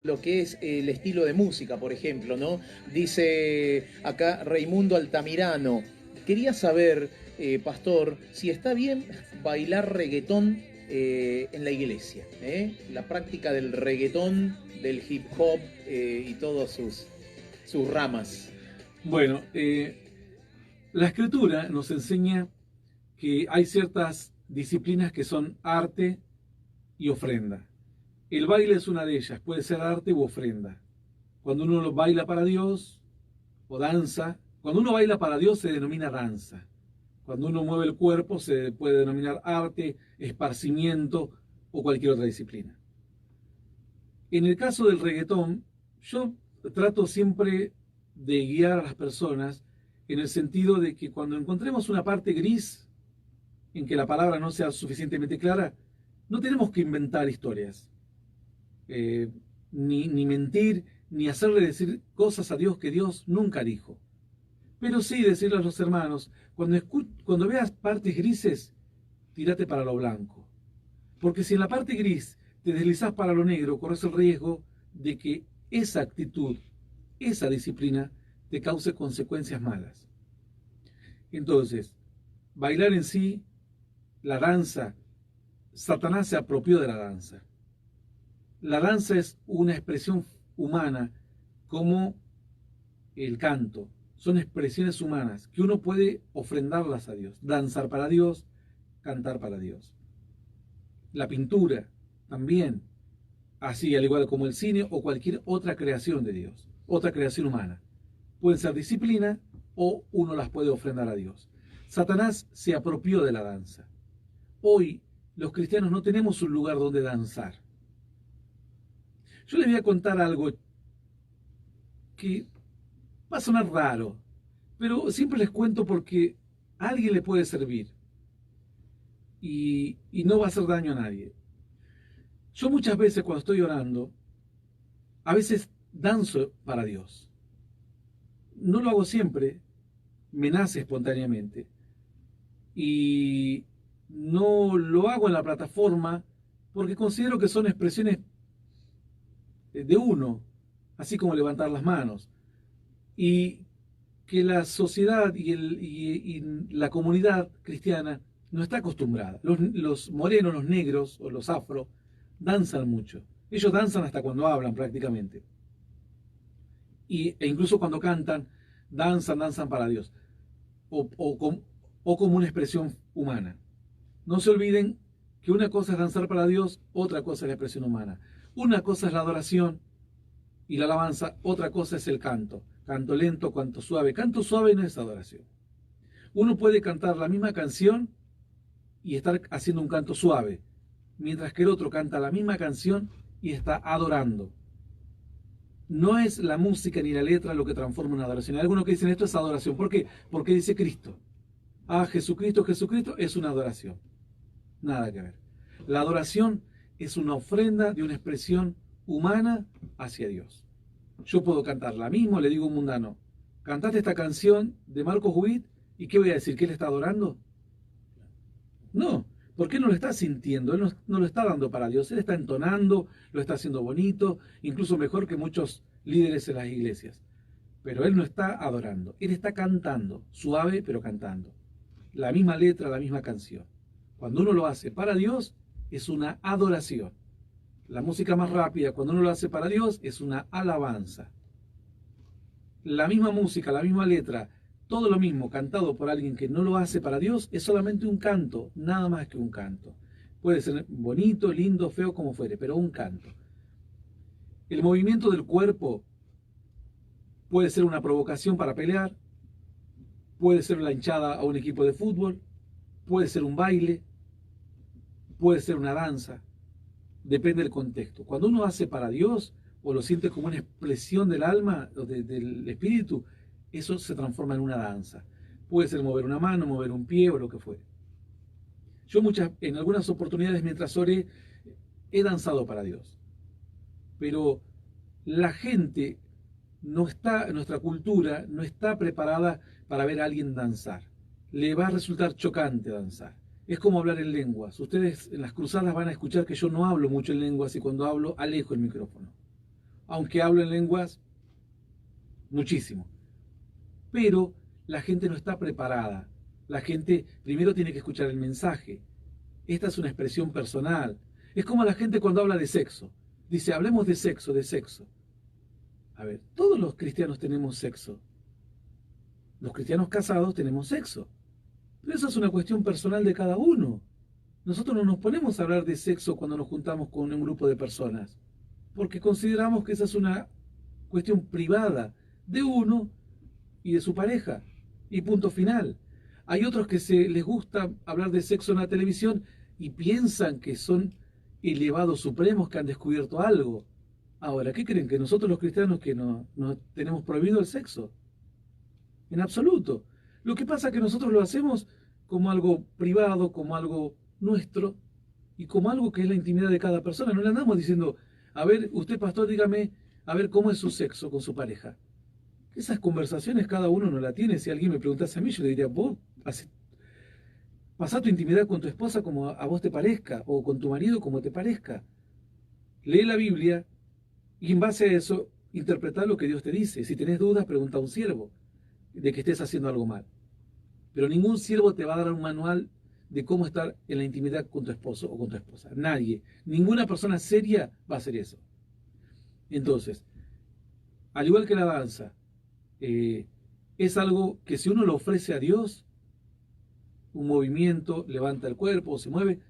lo que es el estilo de música, por ejemplo, ¿no? Dice acá Raimundo Altamirano, quería saber, pastor, si está bien bailar reggaetón en la iglesia, ¿eh? La práctica del reggaetón, del hip hop y todas sus ramas. Bueno, la escritura nos enseña que hay ciertas disciplinas que son arte y ofrenda. El baile es una de ellas, puede ser arte u ofrenda. Cuando uno lo baila para Dios o danza, cuando uno baila para Dios se denomina danza. Cuando uno mueve el cuerpo se puede denominar arte, esparcimiento o cualquier otra disciplina. En el caso del reggaetón, yo trato siempre de guiar a las personas en el sentido de que cuando encontremos una parte gris en que la palabra no sea suficientemente clara, no tenemos que inventar historias, eh, ni mentir, ni hacerle decir cosas a Dios que Dios nunca dijo. Pero sí decirle a los hermanos, cuando veas partes grises, tírate para lo blanco. Porque si en la parte gris te deslizás para lo negro, corres el riesgo de que esa actitud, esa disciplina, te cause consecuencias malas. Entonces, bailar en sí, la danza, Satanás se apropió de la danza. La danza es una expresión humana como el canto. Son expresiones humanas que uno puede ofrendarlas a Dios. Danzar para Dios, cantar para Dios. La pintura también, así al igual como el cine o cualquier otra creación de Dios, otra creación humana. Pueden ser disciplina o uno las puede ofrendar a Dios. Satanás se apropió de la danza. Hoy los cristianos no tenemos un lugar donde danzar. Yo les voy a contar algo que va a sonar raro, pero siempre les cuento porque a alguien le puede servir y no va a hacer daño a nadie. Yo muchas veces cuando estoy orando, a veces danzo para Dios. No lo hago siempre, me nace espontáneamente. Y no lo hago en la plataforma porque considero que son expresiones de uno, así como levantar las manos. Y que la sociedad y la comunidad cristiana no está acostumbrada. Los morenos, los negros o los afro danzan mucho. Ellos danzan hasta cuando hablan prácticamente. E incluso cuando cantan, danzan para Dios. O como una expresión humana. No se olviden que una cosa es danzar para Dios, otra cosa es la expresión humana. Una cosa es la adoración y la alabanza, otra cosa es el canto. Canto lento, canto suave. Canto suave no es adoración. Uno puede cantar la misma canción y estar haciendo un canto suave, mientras que el otro canta la misma canción y está adorando. No es la música ni la letra lo que transforma una adoración. Hay algunos que dicen esto es adoración. ¿Por qué? Porque dice Cristo. Ah, Jesucristo, Jesucristo es una adoración. Nada que ver. La adoración es una ofrenda de una expresión humana hacia Dios. Yo puedo cantar la misma, le digo a un mundano, cantate esta canción de Marcos Witt, ¿y qué voy a decir? ¿Que él está adorando? No, porque él no lo está sintiendo, él no lo está dando para Dios, él está entonando, lo está haciendo bonito, incluso mejor que muchos líderes en las iglesias. Pero él no está adorando, él está cantando, suave pero cantando. La misma letra, la misma canción. Cuando uno lo hace para Dios, es una adoración. La música más rápida, cuando uno lo hace para Dios, es una alabanza. La misma música, la misma letra, todo lo mismo cantado por alguien que no lo hace para Dios, es solamente un canto, nada más que un canto. Puede ser bonito, lindo, feo, como fuere, pero un canto. El movimiento del cuerpo puede ser una provocación para pelear, puede ser la hinchada a un equipo de fútbol, puede ser un baile, puede ser una danza, depende del contexto. Cuando uno hace para Dios o lo siente como una expresión del alma o del espíritu, eso se transforma en una danza. Puede ser mover una mano, mover un pie o lo que fuere. Yo en algunas oportunidades mientras oré he danzado para Dios, pero la gente no está, nuestra cultura no está preparada para ver a alguien danzar. Le va a resultar chocante danzar. Es como hablar en lenguas. Ustedes en las cruzadas van a escuchar que yo no hablo mucho en lenguas y cuando hablo alejo el micrófono. aunque hablo en lenguas, muchísimo. Pero la gente no está preparada. La gente primero tiene que escuchar el mensaje. Esta es una expresión personal. Es como la gente cuando habla de sexo. Dice, hablemos de sexo, de sexo. A ver, todos los cristianos tenemos sexo. Los cristianos casados tenemos sexo. Pero eso es una cuestión personal de cada uno. Nosotros no nos ponemos a hablar de sexo cuando nos juntamos con un grupo de personas, porque consideramos que esa es una cuestión privada de uno y de su pareja. Y punto final. Hay otros que les gusta hablar de sexo en la televisión y piensan que son elevados supremos que han descubierto algo. Ahora, ¿qué creen? ¿Que nosotros los cristianos que no tenemos prohibido el sexo? En absoluto. Lo que pasa es que nosotros lo hacemos como algo privado, como algo nuestro y como algo que es la intimidad de cada persona. No le andamos diciendo, a ver, usted pastor, dígame, a ver cómo es su sexo con su pareja. Esas conversaciones cada uno no la tiene. Si alguien me preguntase a mí, yo le diría, vos pasá tu intimidad con tu esposa como a vos te parezca, o con tu marido como te parezca. Lee la Biblia y en base a eso interpretá lo que Dios te dice. Si tenés dudas, pregunta a un siervo de que estés haciendo algo mal. Pero ningún siervo te va a dar un manual de cómo estar en la intimidad con tu esposo o con tu esposa. Nadie, ninguna persona seria va a hacer eso. Entonces, al igual que la danza, es algo que si uno lo ofrece a Dios, un movimiento, levanta el cuerpo o se mueve,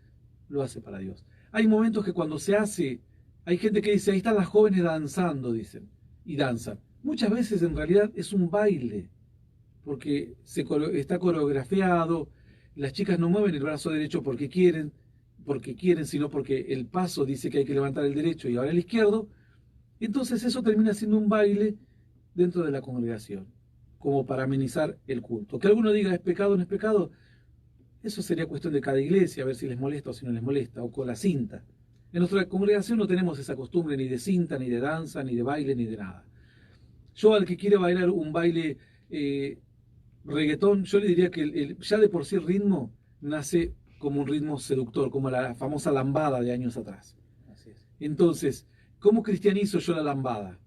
lo hace para Dios. Hay momentos que cuando se hace, hay gente que dice, ahí están las jóvenes danzando, dicen, y danzan. Muchas veces en realidad es un baile, porque está coreografiado, las chicas no mueven el brazo derecho porque quieren, sino porque el paso dice que hay que levantar el derecho y ahora el izquierdo. Entonces eso termina siendo un baile dentro de la congregación, como para amenizar el culto. Que alguno diga, ¿es pecado o no es pecado? Eso sería cuestión de cada iglesia, a ver si les molesta o si no les molesta, o con la cinta. En nuestra congregación no tenemos esa costumbre ni de cinta, ni de danza, ni de baile, ni de nada. Yo al que quiere bailar un baile reggaetón, yo le diría que ya de por sí el ritmo nace como un ritmo seductor, como la famosa lambada de años atrás. Así es. Entonces, ¿cómo cristianizo yo la lambada?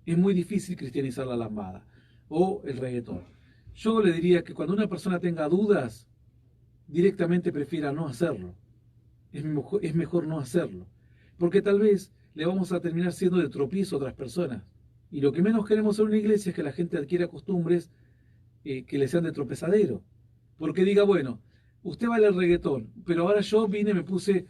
Es muy difícil cristianizar la lambada o el reggaetón. Yo le diría que cuando una persona tenga dudas, directamente prefiera no hacerlo. Es mejor no hacerlo. Porque tal vez le vamos a terminar siendo de tropiezo a otras personas. Y lo que menos queremos en una iglesia es que la gente adquiera costumbres que le sean de tropezadero. Porque diga, bueno, usted baila el reggaetón, pero ahora yo vine, me puse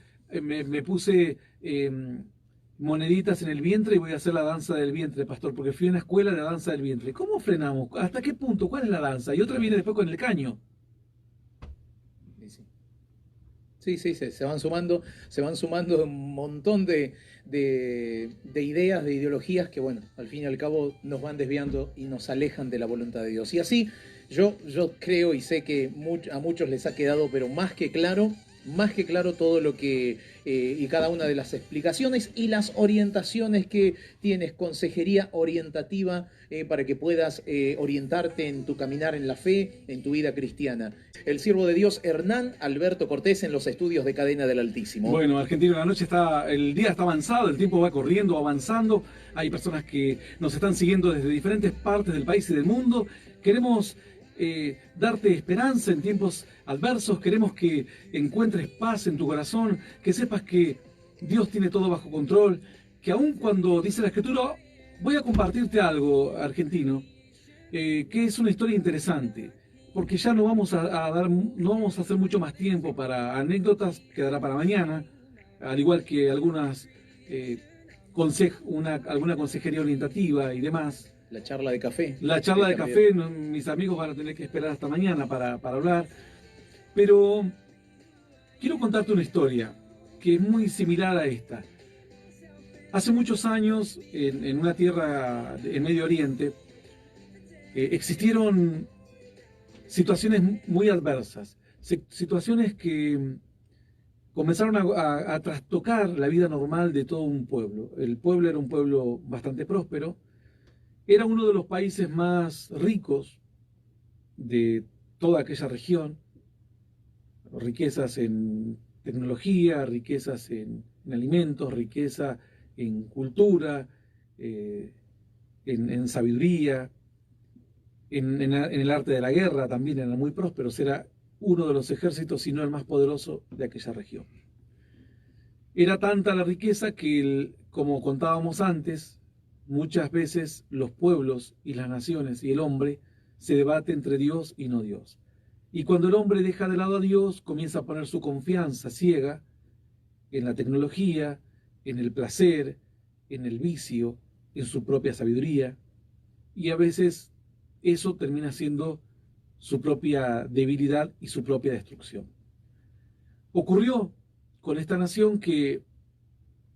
moneditas en el vientre y voy a hacer la danza del vientre, pastor, porque fui a una escuela de danza del vientre. ¿Cómo frenamos? ¿Hasta qué punto? ¿Cuál es la danza? Y otra viene después con el caño. Sí, se van sumando un montón de ideas, de ideologías que, bueno, al fin y al cabo nos van desviando y nos alejan de la voluntad de Dios. Y así yo creo y sé que a muchos les ha quedado, pero más que claro todo lo que y cada una de las explicaciones y las orientaciones que tienes, consejería orientativa para que puedas orientarte en tu caminar en la fe, en tu vida cristiana. El siervo de Dios Hernán Alberto Cortés en los estudios de Cadena del Altísimo. Bueno, Argentina, la noche el día está avanzado, el tiempo va corriendo, avanzando. Hay personas que nos están siguiendo desde diferentes partes del país y del mundo. Queremos darte esperanza en tiempos adversos, queremos que encuentres paz en tu corazón, que sepas que Dios tiene todo bajo control, que aun cuando dice la Escritura, voy a compartirte algo, argentino, que es una historia interesante, porque ya no vamos no vamos a hacer mucho más tiempo para anécdotas, quedará para mañana, al igual que algunas alguna consejería orientativa y demás. La charla de café. La charla de café, mis amigos van a tener que esperar hasta mañana para hablar. Pero quiero contarte una historia que es muy similar a esta. Hace muchos años, en una tierra en Medio Oriente, existieron situaciones muy adversas. Situaciones que comenzaron a trastocar la vida normal de todo un pueblo. El pueblo era un pueblo bastante próspero. Era uno de los países más ricos de toda aquella región. Riquezas en tecnología, riquezas en alimentos, riqueza en cultura, en sabiduría, en el arte de la guerra también eran muy prósperos, era uno de los ejércitos, si no el más poderoso de aquella región. Era tanta la riqueza que, como contábamos antes, muchas veces los pueblos y las naciones y el hombre se debate entre Dios y no Dios. Y cuando el hombre deja de lado a Dios, comienza a poner su confianza ciega en la tecnología, en el placer, en el vicio, en su propia sabiduría, y a veces eso termina siendo su propia debilidad y su propia destrucción. Ocurrió con esta nación que,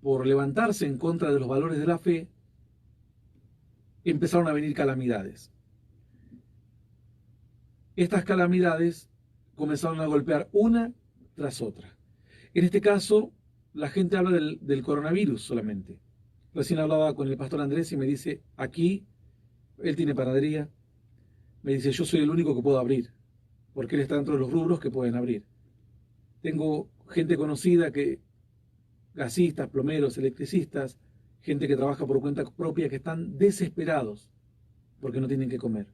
por levantarse en contra de los valores de la fe, empezaron a venir calamidades. Estas calamidades comenzaron a golpear una tras otra. En este caso, la gente habla del coronavirus solamente. Recién hablaba con el pastor Andrés y me dice, aquí, él tiene panadería, me dice, yo soy el único que puedo abrir, porque él está dentro de los rubros que pueden abrir. Tengo gente conocida que, gasistas, plomeros, electricistas, gente que trabaja por cuenta propia, que están desesperados porque no tienen que comer.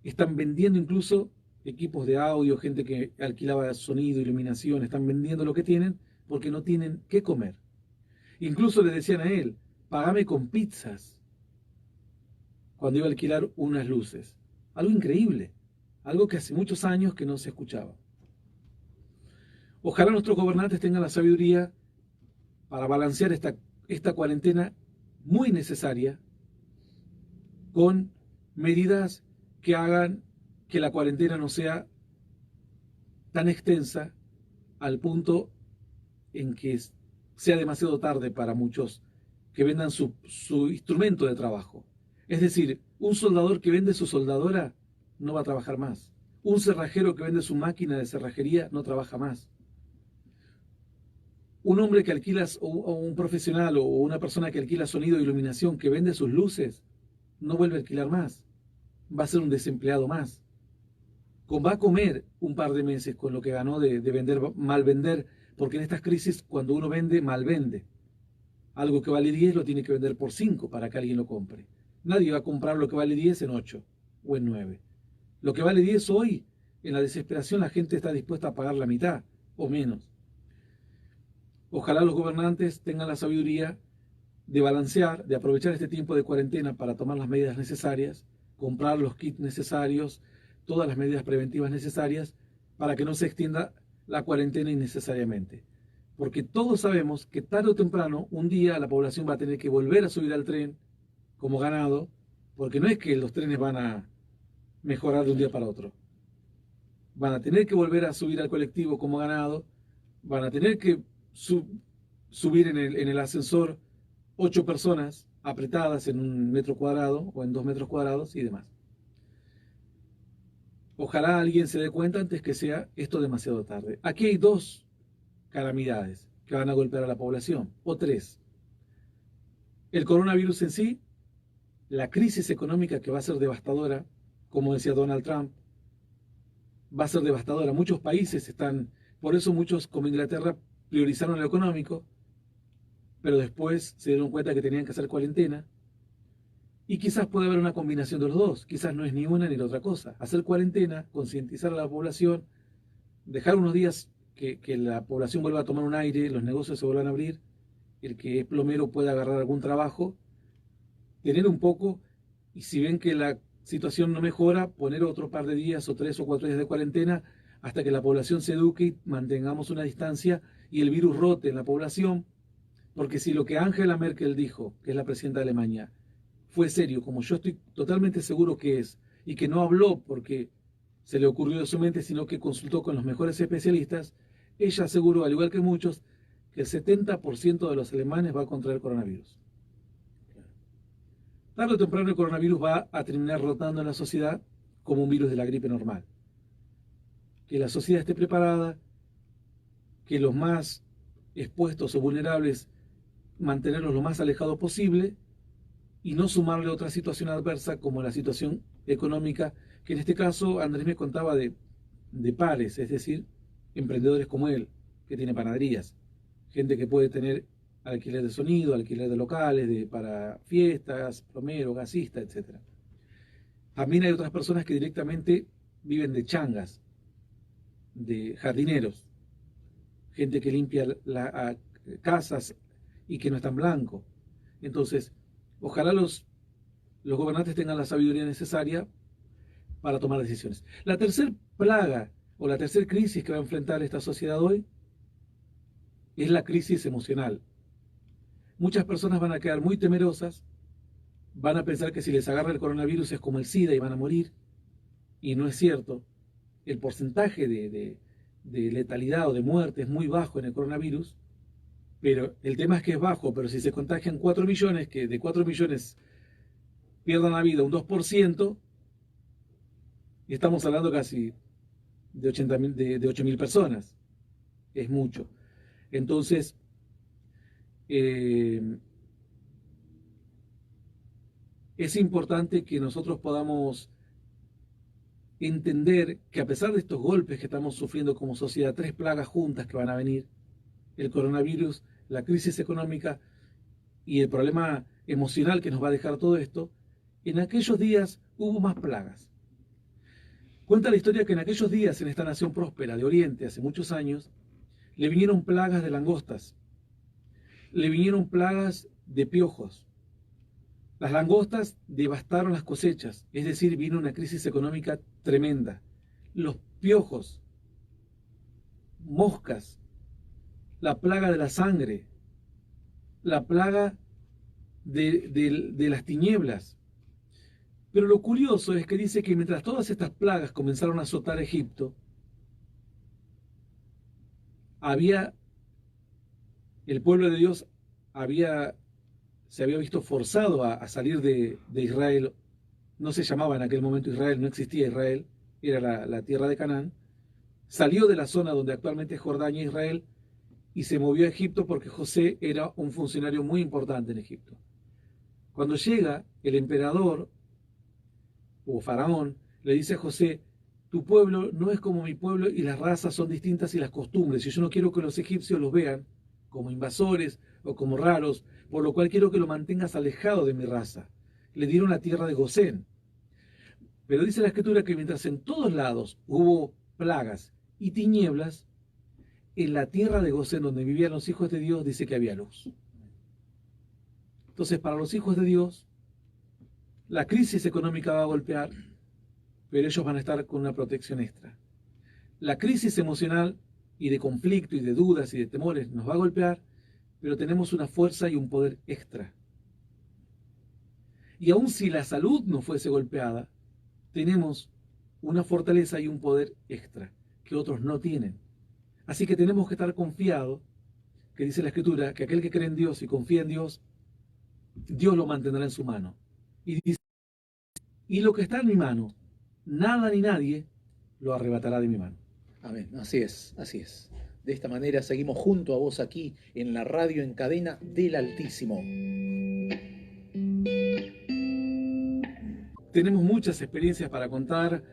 Están vendiendo incluso equipos de audio, gente que alquilaba sonido, iluminación, están vendiendo lo que tienen porque no tienen que comer. Incluso le decían a él, pagame con pizzas cuando iba a alquilar unas luces. Algo increíble, algo que hace muchos años que no se escuchaba. Ojalá nuestros gobernantes tengan la sabiduría para balancear esta cuarentena muy necesaria con medidas que hagan que la cuarentena no sea tan extensa al punto en que sea demasiado tarde para muchos que vendan su instrumento de trabajo. Es decir, un soldador que vende su soldadora no va a trabajar más. Un cerrajero que vende su máquina de cerrajería no trabaja más. Un hombre que alquila, o un profesional, o una persona que alquila sonido e iluminación, que vende sus luces, no vuelve a alquilar más. Va a ser un desempleado más. Va a comer un par de meses con lo que ganó de vender, mal vender, porque en estas crisis, cuando uno vende, mal vende. Algo que vale 10 lo tiene que vender por 5 para que alguien lo compre. Nadie va a comprar lo que vale 10 en 8 o en 9. Lo que vale 10 hoy, en la desesperación, la gente está dispuesta a pagar la mitad o menos. Ojalá los gobernantes tengan la sabiduría de balancear, de aprovechar este tiempo de cuarentena para tomar las medidas necesarias, comprar los kits necesarios, todas las medidas preventivas necesarias para que no se extienda la cuarentena innecesariamente. Porque todos sabemos que tarde o temprano, un día la población va a tener que volver a subir al tren como ganado, porque no es que los trenes van a mejorar de un día para otro. Van a tener que volver a subir al colectivo como ganado, van a tener que subir en el ascensor 8 personas apretadas en 1 metro cuadrado o en 2 metros cuadrados y demás. Ojalá alguien se dé cuenta antes que sea esto demasiado tarde. Aquí hay 2 calamidades que van a golpear a la población, o 3. El coronavirus en sí, la crisis económica que va a ser devastadora, como decía Donald Trump, va a ser devastadora. Muchos países están, por eso muchos como Inglaterra priorizaron lo económico, pero después se dieron cuenta que tenían que hacer cuarentena. Y quizás puede haber una combinación de los dos, quizás no es ni una ni la otra cosa. Hacer cuarentena, concientizar a la población, dejar unos días que la población vuelva a tomar un aire, los negocios se vuelvan a abrir, el que es plomero pueda agarrar algún trabajo, tener un poco, y si ven que la situación no mejora, poner otro par de días o 3 o 4 días de cuarentena hasta que la población se eduque y mantengamos una distancia y el virus rote en la población. Porque si lo que Angela Merkel dijo, que es la presidenta de Alemania, fue serio, como yo estoy totalmente seguro que es, y que no habló porque se le ocurrió de su mente, sino que consultó con los mejores especialistas, ella aseguró, al igual que muchos, que el 70% de los alemanes va a contraer coronavirus. Tarde o temprano el coronavirus va a terminar rotando en la sociedad como un virus de la gripe normal. Que la sociedad esté preparada, que los más expuestos o vulnerables mantenerlos lo más alejados posible y no sumarle otra situación adversa como la situación económica, que en este caso Andrés me contaba de pares, es decir, emprendedores como él, que tiene panaderías, gente que puede tener alquiler de sonido, alquiler de locales para fiestas, plomero, gasista, etc. También hay otras personas que directamente viven de changas, de jardineros, gente que limpia casas y que no están blanco. Entonces, ojalá los gobernantes tengan la sabiduría necesaria para tomar decisiones. La tercera plaga o la tercera crisis que va a enfrentar esta sociedad hoy es la crisis emocional. Muchas personas van a quedar muy temerosas, van a pensar que si les agarra el coronavirus es como el SIDA y van a morir, y no es cierto. El porcentaje de letalidad o de muerte es muy bajo en el coronavirus, pero el tema es que es bajo, pero si se contagian 4 millones, que de 4 millones pierdan la vida un 2%, y estamos hablando casi de 8.000 personas. Es mucho. Entonces, es importante que nosotros podamos entender que a pesar de estos golpes que estamos sufriendo como sociedad, 3 plagas juntas que van a venir, el coronavirus, la crisis económica y el problema emocional que nos va a dejar todo esto, en aquellos días hubo más plagas. Cuenta la historia que en aquellos días, en esta nación próspera de Oriente, hace muchos años, le vinieron plagas de langostas, le vinieron plagas de piojos. Las langostas devastaron las cosechas, es decir, vino una crisis económica tremenda. Los piojos, moscas, la plaga de la sangre, la plaga de las tinieblas. Pero lo curioso es que dice que mientras todas estas plagas comenzaron a azotar a Egipto, el pueblo de Dios se había visto forzado a salir de Israel. No se llamaba en aquel momento Israel, no existía Israel, era la tierra de Canaán. Salió de la zona donde actualmente es Jordania, Israel, y se movió a Egipto porque José era un funcionario muy importante en Egipto. Cuando llega el emperador o faraón, le dice a José: tu pueblo no es como mi pueblo y las razas son distintas y las costumbres, y yo no quiero que los egipcios los vean como invasores o como raros, por lo cual quiero que lo mantengas alejado de mi raza. Le dieron la tierra de Gosén. Pero dice la Escritura que mientras en todos lados hubo plagas y tinieblas, en la tierra de Gosén, donde vivían los hijos de Dios, dice que había luz. Entonces, para los hijos de Dios, la crisis económica va a golpear, pero ellos van a estar con una protección extra. La crisis emocional y de conflicto y de dudas y de temores nos va a golpear, pero tenemos una fuerza y un poder extra. Y aun si la salud no fuese golpeada, tenemos una fortaleza y un poder extra que otros no tienen. Así que tenemos que estar confiados, que dice la Escritura, que aquel que cree en Dios y confía en Dios, Dios lo mantendrá en su mano. Y dice: y lo que está en mi mano, nada ni nadie lo arrebatará de mi mano. Amén, así es, así es. De esta manera seguimos junto a vos aquí en la radio en cadena del Altísimo. Tenemos muchas experiencias para contar,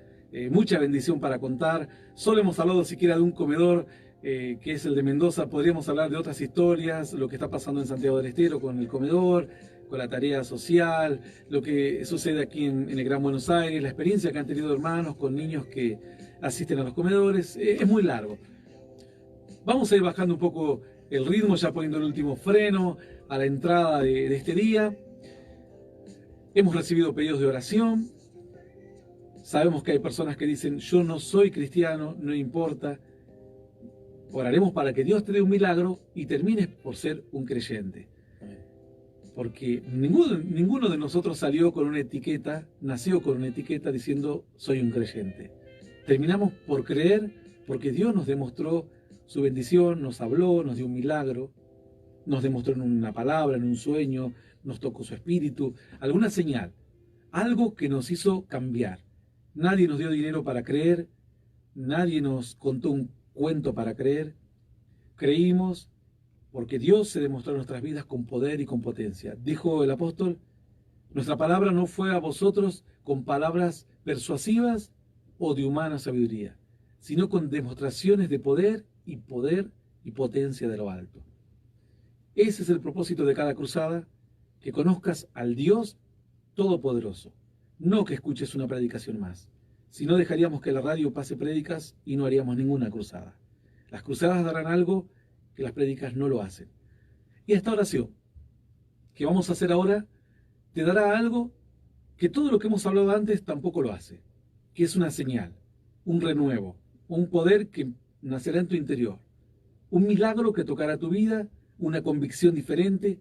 mucha bendición para contar. Solo hemos hablado siquiera de un comedor, que es el de Mendoza. Podríamos hablar de otras historias, lo que está pasando en Santiago del Estero con el comedor, con la tarea social, lo que sucede aquí en el Gran Buenos Aires, la experiencia que han tenido hermanos con niños que asisten a los comedores. Es muy largo. Vamos a ir bajando un poco el ritmo, ya poniendo el último freno a la entrada de este día. Hemos recibido pedidos de oración. Sabemos que hay personas que dicen: yo no soy cristiano, no importa. Oraremos para que Dios te dé un milagro y termines por ser un creyente. Porque ninguno de nosotros nació con una etiqueta diciendo: soy un creyente. Terminamos por creer porque Dios nos demostró su bendición, nos habló, nos dio un milagro, nos demostró en una palabra, en un sueño, nos tocó su espíritu, alguna señal, algo que nos hizo cambiar. Nadie nos dio dinero para creer, nadie nos contó un cuento para creer. Creímos porque Dios se demostró en nuestras vidas con poder y con potencia. Dijo el apóstol: nuestra palabra no fue a vosotros con palabras persuasivas o de humana sabiduría, sino con demostraciones de poder y potencia de lo alto. Ese es el propósito de cada cruzada, que conozcas al Dios Todopoderoso, no que escuches una predicación más. Si no, dejaríamos que la radio pase prédicas y no haríamos ninguna cruzada. Las cruzadas darán algo que las prédicas no lo hacen. Y esta oración que vamos a hacer ahora te dará algo que todo lo que hemos hablado antes tampoco lo hace, que es una señal, un renuevo, un poder que nacerá en tu interior, un milagro que tocará tu vida, una convicción diferente.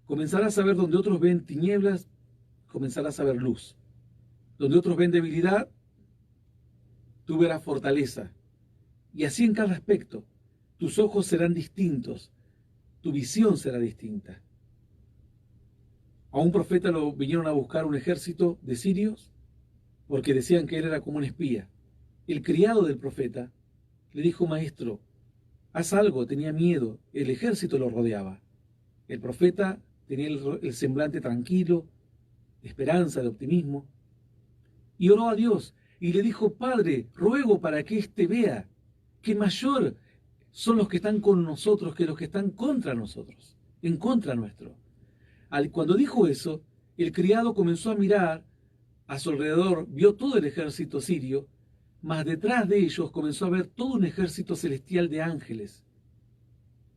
Comenzarás a ver donde otros ven tinieblas, comenzarás a ver luz. Donde otros ven debilidad, tú verás fortaleza. Y así en cada aspecto, tus ojos serán distintos, tu visión será distinta. A un profeta lo vinieron a buscar un ejército de sirios porque decían que él era como un espía. El criado del profeta le dijo: maestro, haz algo, tenía miedo, el ejército lo rodeaba. El profeta tenía el semblante tranquilo, de esperanza, de optimismo, y oró a Dios y le dijo: Padre, ruego para que éste vea que mayor son los que están con nosotros que los que están contra nosotros, en contra nuestro. Cuando dijo eso, el criado comenzó a mirar a su alrededor, vio todo el ejército sirio, mas detrás de ellos comenzó a ver todo un ejército celestial de ángeles.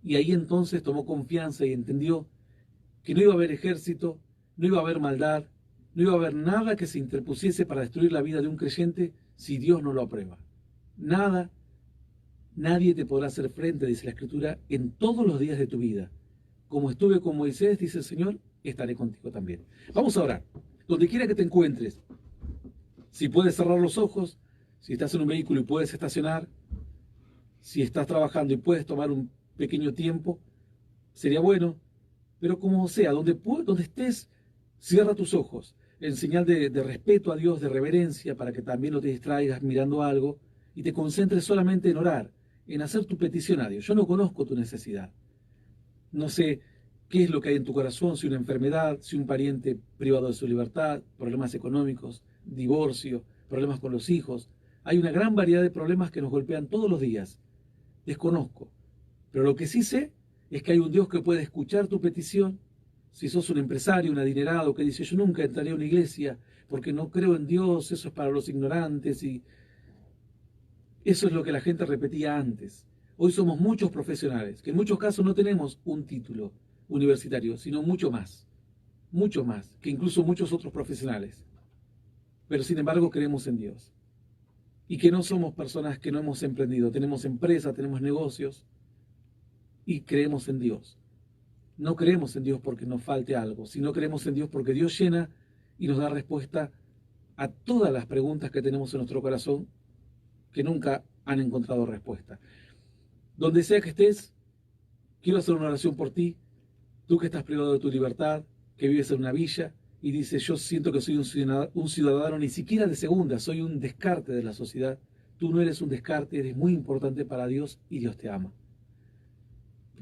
Y ahí entonces tomó confianza y entendió que no iba a haber ejército, no iba a haber maldad, no iba a haber nada que se interpusiese para destruir la vida de un creyente si Dios no lo aprueba. Nada, nadie te podrá hacer frente, dice la Escritura, en todos los días de tu vida. Como estuve con Moisés, dice el Señor, estaré contigo también. Vamos a orar. Donde quiera que te encuentres, si puedes cerrar los ojos, si estás en un vehículo y puedes estacionar, si estás trabajando y puedes tomar un pequeño tiempo, sería bueno. Pero como sea, donde estés, cierra tus ojos, en señal de respeto a Dios, de reverencia, para que también no te distraigas mirando algo y te concentres solamente en orar, en hacer tu petición a Dios. Yo no conozco tu necesidad. No sé qué es lo que hay en tu corazón, si una enfermedad, si un pariente privado de su libertad, problemas económicos, divorcio, problemas con los hijos. Hay una gran variedad de problemas que nos golpean todos los días. Desconozco. Pero lo que sí sé es que hay un Dios que puede escuchar tu petición. Si sos un empresario, un adinerado que dice: yo nunca entraré a una iglesia porque no creo en Dios, eso es para los ignorantes, y eso es lo que la gente repetía antes. Hoy somos muchos profesionales, que en muchos casos no tenemos un título universitario, sino mucho más, que incluso muchos otros profesionales. Pero sin embargo creemos en Dios. Y que no somos personas que no hemos emprendido, tenemos empresa, tenemos negocios, y creemos en Dios. No creemos en Dios porque nos falte algo, sino creemos en Dios porque Dios llena y nos da respuesta a todas las preguntas que tenemos en nuestro corazón que nunca han encontrado respuesta. Donde sea que estés, quiero hacer una oración por ti, tú que estás privado de tu libertad, que vives en una villa y dices: yo siento que soy un ciudadano ni siquiera de segunda, soy un descarte de la sociedad. Tú no eres un descarte, eres muy importante para Dios y Dios te ama.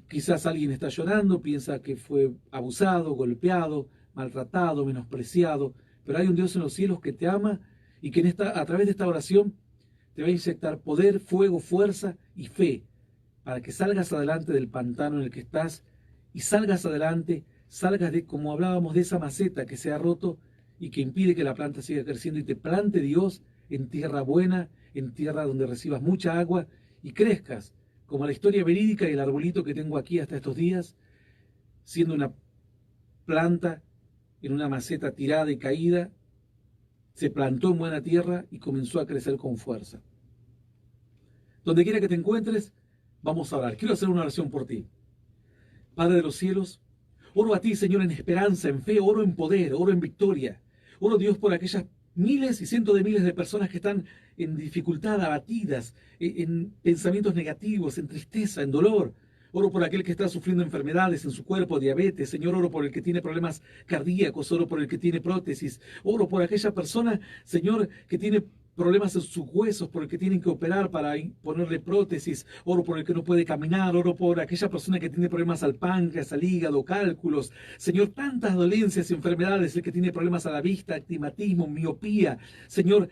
Quizás alguien está llorando, piensa que fue abusado, golpeado, maltratado, menospreciado, pero hay un Dios en los cielos que te ama y que a través de esta oración te va a inyectar poder, fuego, fuerza y fe para que salgas adelante del pantano en el que estás y salgas adelante, salgas de, como hablábamos, de esa maceta que se ha roto y que impide que la planta siga creciendo, y te plante Dios en tierra buena, en tierra donde recibas mucha agua y crezcas, como la historia verídica y el arbolito que tengo aquí hasta estos días, siendo una planta en una maceta tirada y caída, se plantó en buena tierra y comenzó a crecer con fuerza. Donde quiera que te encuentres, vamos a orar. Quiero hacer una oración por ti. Padre de los cielos, oro a ti, Señor, en esperanza, en fe, oro en poder, oro en victoria. Oro, Dios, por aquellas miles y cientos de miles de personas que están en dificultad, abatidas, en pensamientos negativos, en tristeza, en dolor. Oro por aquel que está sufriendo enfermedades en su cuerpo, diabetes. Señor, oro por el que tiene problemas cardíacos, oro por el que tiene prótesis. Oro por aquella persona, Señor, que tiene problemas en sus huesos, por el que tienen que operar para ponerle prótesis. Oro por el que no puede caminar. Oro por aquella persona que tiene problemas al páncreas, al hígado, cálculos. Señor, tantas dolencias y enfermedades. El que tiene problemas a la vista, astigmatismo, miopía. Señor,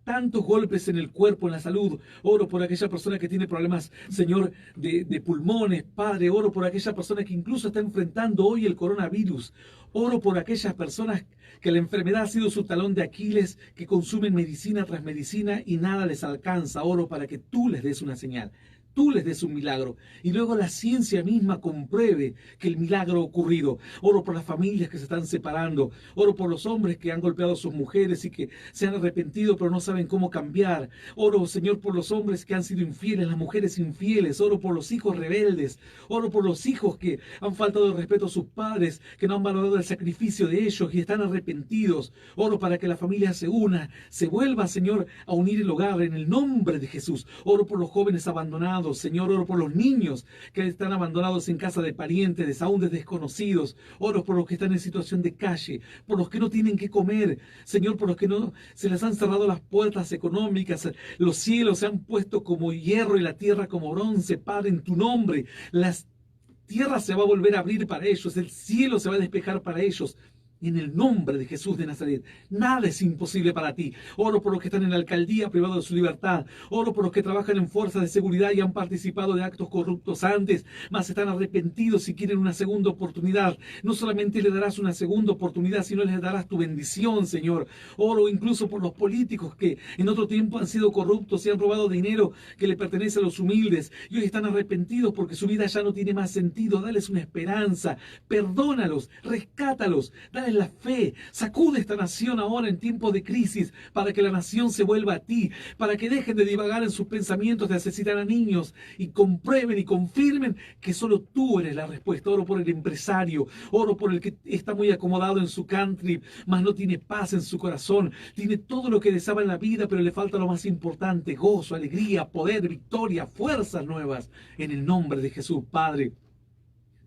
tantos golpes en el cuerpo, en la salud. Oro por aquella persona que tiene problemas, Señor, de pulmones. Padre, oro por aquella persona que incluso está enfrentando hoy el coronavirus. Oro por aquellas personas que la enfermedad ha sido su talón de Aquiles, que consumen medicina tras medicina y nada les alcanza. Oro para que tú les des una señal, tú les des un milagro y luego la ciencia misma compruebe que el milagro ha ocurrido. Oro por las familias que se están separando. Oro por los hombres que han golpeado a sus mujeres y que se han arrepentido pero no saben cómo cambiar. Oro, Señor, por los hombres que han sido infieles, las mujeres infieles. Oro por los hijos rebeldes. Oro por los hijos que han faltado el respeto a sus padres, que no han valorado el sacrificio de ellos y están arrepentidos. Oro para que la familia se una, se vuelva, Señor, a unir el hogar en el nombre de Jesús. Oro por los jóvenes abandonados. Señor, oro por los niños que están abandonados en casa de parientes, aún de desconocidos. Oro por los que están en situación de calle, por los que no tienen que comer. Señor, por los que no se les han cerrado las puertas económicas. Los cielos se han puesto como hierro y la tierra como bronce. Padre, en tu nombre, la tierra se va a volver a abrir para ellos. El cielo se va a despejar para ellos. En el nombre de Jesús de Nazaret, nada es imposible para ti. Oro por los que están en la alcaldía privados de su libertad. Oro por los que trabajan en fuerzas de seguridad y han participado de actos corruptos antes, mas están arrepentidos y quieren una segunda oportunidad. No solamente le darás una segunda oportunidad, sino les darás tu bendición, Señor. Oro incluso por los políticos que en otro tiempo han sido corruptos y han robado dinero que le pertenece a los humildes y hoy están arrepentidos porque su vida ya no tiene más sentido. Dales una esperanza, perdónalos, rescátalos, dales la fe. Sacude esta nación ahora en tiempos de crisis para que la nación se vuelva a ti, para que dejen de divagar en sus pensamientos de asesinar a niños y comprueben y confirmen que solo tú eres la respuesta. Oro por el empresario, oro por el que está muy acomodado en su country, mas no tiene paz en su corazón, tiene todo lo que deseaba en la vida, pero le falta lo más importante: gozo, alegría, poder, victoria, fuerzas nuevas. En el nombre de Jesús, Padre,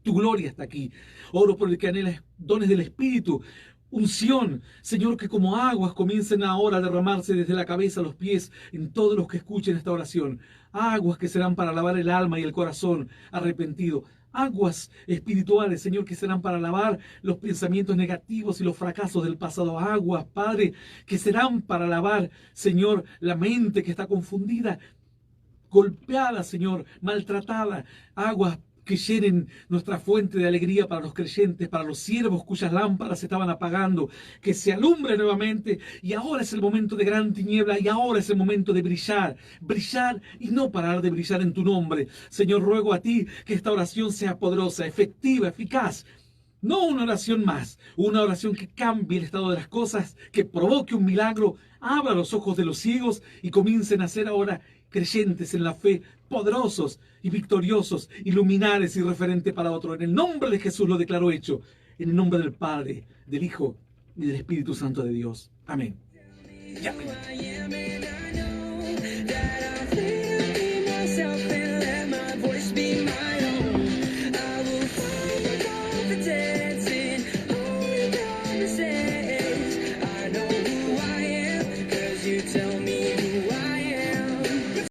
tu gloria está aquí. Oro por el que anhela dones del Espíritu, unción, Señor, que como aguas comiencen ahora a derramarse desde la cabeza a los pies en todos los que escuchen esta oración. Aguas que serán para lavar el alma y el corazón arrepentido. Aguas espirituales, Señor, que serán para lavar los pensamientos negativos y los fracasos del pasado. Aguas, Padre, que serán para lavar, Señor, la mente que está confundida, golpeada, Señor, maltratada. Aguas que llenen nuestra fuente de alegría para los creyentes, para los siervos cuyas lámparas se estaban apagando, que se alumbre nuevamente. Y ahora es el momento de gran tiniebla y ahora es el momento de brillar, brillar y no parar de brillar en tu nombre. Señor, ruego a ti que esta oración sea poderosa, efectiva, eficaz. No una oración más, una oración que cambie el estado de las cosas, que provoque un milagro, abra los ojos de los ciegos y comiencen a ser ahora creyentes en la fe, poderosos y victoriosos, y luminares y referente para otro. En el nombre de Jesús lo declaro hecho, en el nombre del Padre, del Hijo y del Espíritu Santo de Dios. Amén. Y amén.